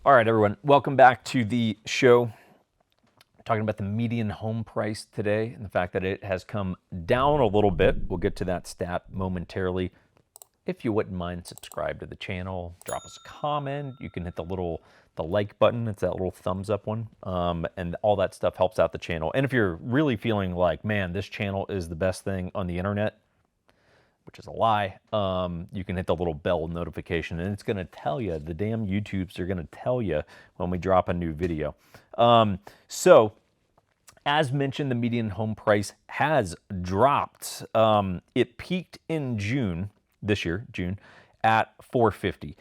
All right, everyone, welcome back to the show. Talking about the median home price today and the fact that it has come down a little bit. We'll get to that stat momentarily. If you wouldn't mind, subscribe to the channel, drop us a comment. You can hit the like button. It's that little thumbs up one, and all that stuff helps out the channel. And if you're really feeling like, man, this channel is the best thing on the internet, which is a lie, you can hit the little bell notification and it's going to tell you, the damn YouTubes are going to tell you when we drop a new video. So, as mentioned, the median home price has dropped. It peaked in June, this year, June, at $450.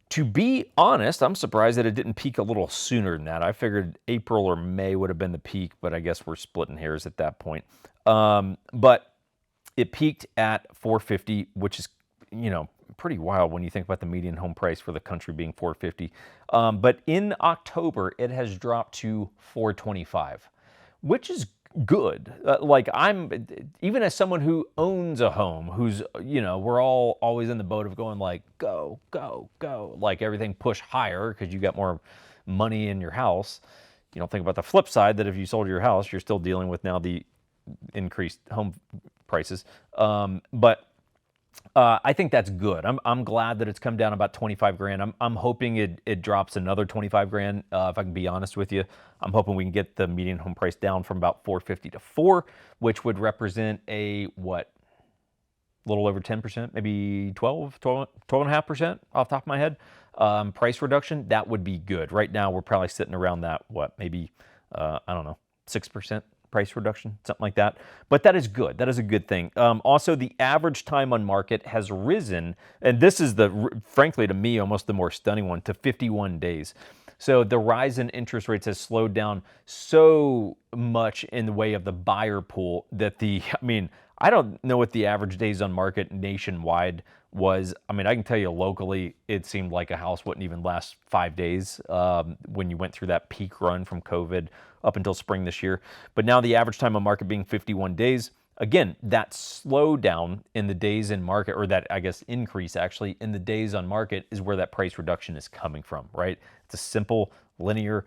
To be honest, I'm surprised that it didn't peak a little sooner than that. I figured April or May would have been the peak, but I guess we're splitting hairs at that point. But it peaked at $450, which is, pretty wild when you think about the median home price for the country being $450. But in October, it has dropped to $425, which is good. Even as someone who owns a home, who's, we're all always in the boat of going like, go, go, go, like everything push higher because you got more money in your house. You don't think about the flip side that if you sold your house, you're still dealing with now the increased home prices. But I think that's good. I'm glad that it's come down about 25 grand. I'm hoping it drops another 25 grand. If I can be honest with you, I'm hoping we can get the median home price down from about 450 to 4, which would represent a little over 10%, maybe 12.5% off the top of my head, price reduction. That would be good. Right now, we're probably sitting around that, maybe, I don't know, 6% price reduction, something like that. But that is good. That is a good thing. Also, the average time on market has risen, and this is frankly, to me, almost the more stunning one, to 51 days. So the rise in interest rates has slowed down so much in the way of the buyer pool that I don't know what the average days on market nationwide was. I can tell you locally, it seemed like a house wouldn't even last 5 days when you went through that peak run from COVID up until spring this year. But now the average time on market being 51 days. Again, that slowdown in the days in market, or that, I guess, increase actually in the days on market, is where that price reduction is coming from, right? It's a simple linear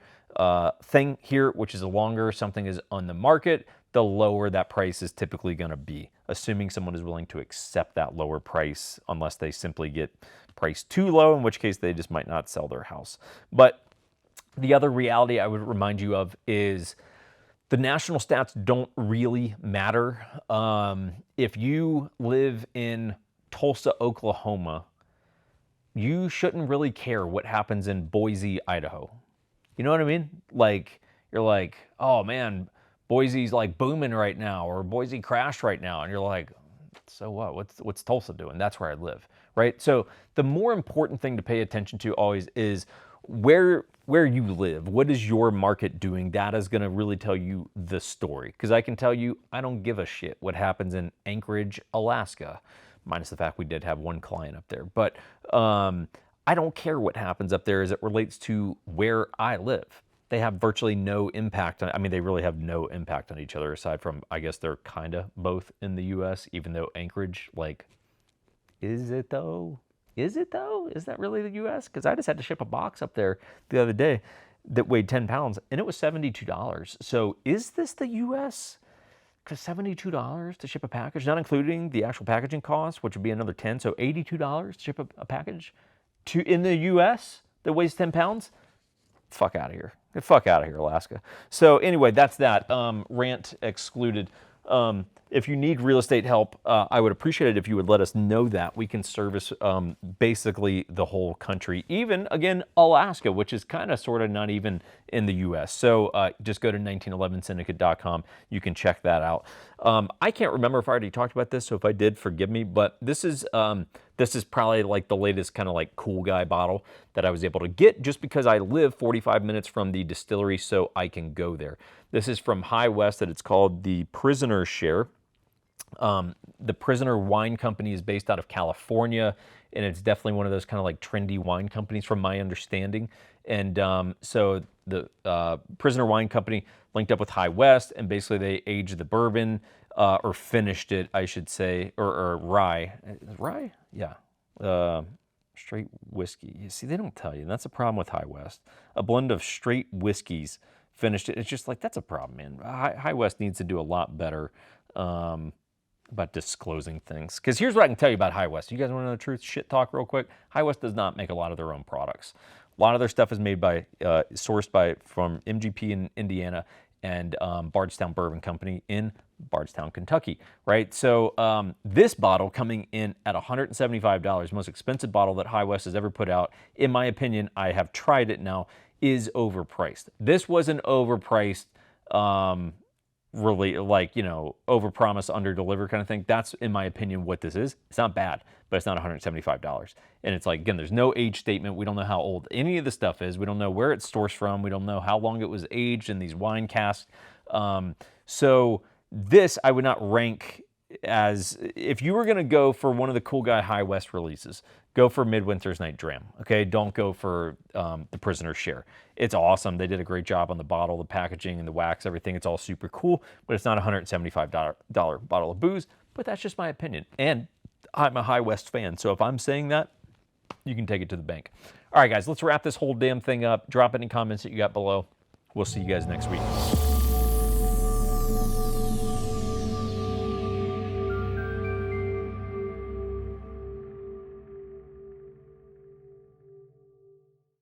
thing here, which is the longer something is on the market, the lower that price is typically going to be, assuming someone is willing to accept that lower price, unless they simply get priced too low, in which case they just might not sell their house. But the other reality I would remind you of is the national stats don't really matter. If you live in Tulsa, Oklahoma, you shouldn't really care what happens in Boise, Idaho. You know what I mean? Like, you're like, oh man, Boise's like booming right now, or Boise crashed right now. And you're like, so what? What's Tulsa doing? That's where I live, right? So the more important thing to pay attention to always is where you live. What is your market doing? That is going to really tell you the story. Because I can tell you, I don't give a shit what happens in Anchorage, Alaska, minus the fact we did have one client up there. But I don't care what happens up there as it relates to where I live. They have virtually no impact on, they really have no impact on each other, aside from, I guess they're kind of both in the US, even though Anchorage, is it though? Is it though? Is that really the US? Because I just had to ship a box up there the other day that weighed 10 pounds and it was $72. So is this the US? Because $72 to ship a package, not including the actual packaging cost, which would be another 10, so $82 to ship a package in the US that weighs 10 pounds? Fuck out of here. Get fuck out of here, Alaska. So anyway, that's that. Rant excluded. If you need real estate help, I would appreciate it if you would let us know that. We can service basically the whole country, even, again, Alaska, which is kind of sort of not even in the U.S. So just go to 1911syndicate.com. You can check that out. I can't remember if I already talked about this, so if I did, forgive me, but this is probably like the latest kind of like cool guy bottle that I was able to get just because I live 45 minutes from the distillery, so I can go there. This is from High West, that it's called the Prisoner Share. The Prisoner Wine Company is based out of California, and it's definitely one of those kind of like trendy wine companies from my understanding. And so the Prisoner Wine Company linked up with High West, and basically they aged the bourbon, or finished it, I should say, or rye. Rye? Yeah. Straight whiskey. You see, they don't tell you. That's a problem with High West. A blend of straight whiskeys finished. It's just like, that's a problem, man. High West needs to do a lot better about disclosing things. Because here's what I can tell you about High West. You guys want to know the truth? Shit talk real quick. High West does not make a lot of their own products. A lot of their stuff is made by, sourced from MGP in Indiana and Bardstown Bourbon Company in Bardstown, Kentucky, right? So this bottle coming in at $175, most expensive bottle that High West has ever put out. In my opinion, I have tried it now, is overpriced. This was an overpriced, really, like, you know, overpromise, underdeliver kind of thing. That's, in my opinion, what this is. It's not bad, but it's not $175. And it's like, again, there's no age statement. We don't know how old any of the stuff is. We don't know where it's sourced from. We don't know how long it was aged in these wine casks. So this I would not rank as, if you were going to go for one of the Cool Guy High West releases, go for Midwinter's Night Dram, okay? Don't go for the Prisoner's Share. It's awesome. They did a great job on the bottle, the packaging, and the wax, everything. It's all super cool, but it's not a $175 bottle of booze, but that's just my opinion. And I'm a High West fan, so if I'm saying that, you can take it to the bank. All right, guys, let's wrap this whole damn thing up. Drop any comments that you got below. We'll see you guys next week.